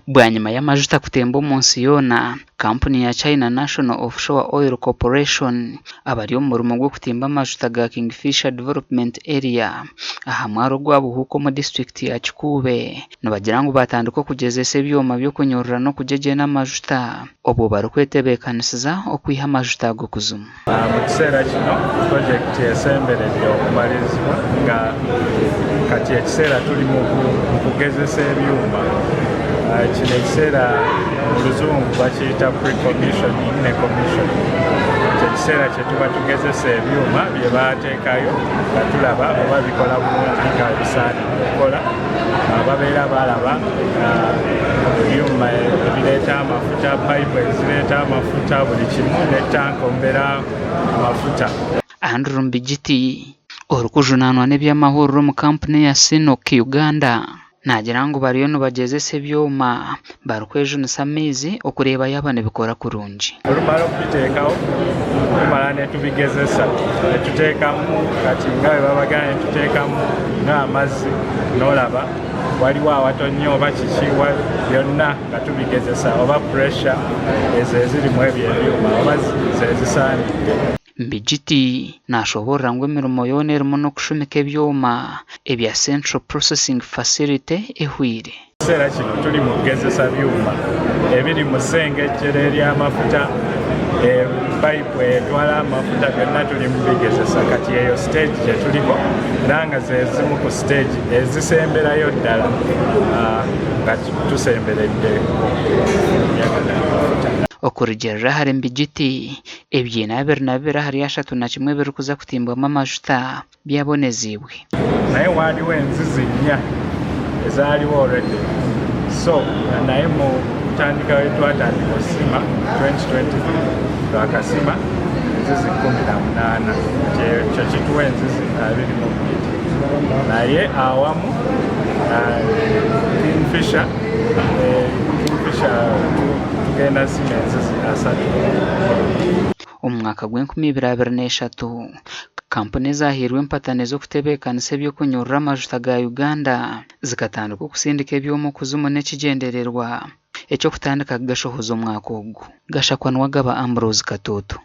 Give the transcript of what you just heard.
bwanyuma y'amajuta kutemba omunsi yoona kampuni ya China National Offshore Oil Corporation abari omu murimo gw'okutimba amajuta ga Kingfisher Development Area aha mwaro gwa Buhuko mu district ya Kikuube nibagira ngu batandika okugezesa ebyoma by'okunyorora n'okugegyena amajuta obu barikwetebekanisiza okwiha amajuta ag'okuzuma. Mu kiseera kino projekiti esemberedde okumalizibwa nga kati ekiseera tuli mu kugezesa ebyuma. Kino ekiseera mu luzungu bakiyita pre-commissioning ne commissioning. Ekiseera kye tuba tugezesa ebyuma bye baateekayo nga tulaba oba bikola bulungi nga bisaanidde okukola. Babeera balaba ebyuma ebireeta amafuta, pipe ezireeta amafuta, buli kimu ne tanka omubeera amafuta. Andrew Mbijiti orikujunaanwa n'ebyamahuriro mu kampuni ya Sinok Uganda nagira ngu bariyo nibagezesa ebyoma barikwejunisa amaizi okureeba yaba nibikora kurungi. Olumala okubiteekawo tumala ne tubigezesa ne tuteekamu kati nga bwe babagana ne tuteekamu ng'amazzi n'olaba waliwo awatonnya oba kiki byonna nga tubigezesa oba pressure ezo ezirimu ebyo ebyuma oba zezisaanidde. Mbijiti nashoborera ngu emirimo yoona erimu n'okushumika ebyoma ebya Central Processing Facility ehwire. Ekiseera kino tuli mu kugezesa byuma ebiri mu ssengejjero ery'amafuta, payipu etwala amafuta byonna tuli mu bigezesa. Kati eyo stage gye tuliko era nga ze zimu ku stage ezisemberayo ddala nga tusemberedde amafuta. Okurugyerera hari Mbijiti ebyina 22 ahari 31 birikuza kutimbwamu amajuta byabonezibwe. Naye waaliwo enzizi 4 ezaaliwo already. So naye mu kutandika we twatandika osima 2020 twakasima enzizi 18 kyo kituwa enzizi 22 naye awamu Kingfisher tugenda sima enzizi 3. Omu mwaka gw'2023 kampuni zahirwe empatane z'okutebeekanisa eby'okunyorora amajuta ga Uganda zikatandika okusindika ebyoma okuzuma n'ekigendererwa eky'okutandika kugashohoza omwaka ogu. Gashakwanwagaba Ambrose Katoto.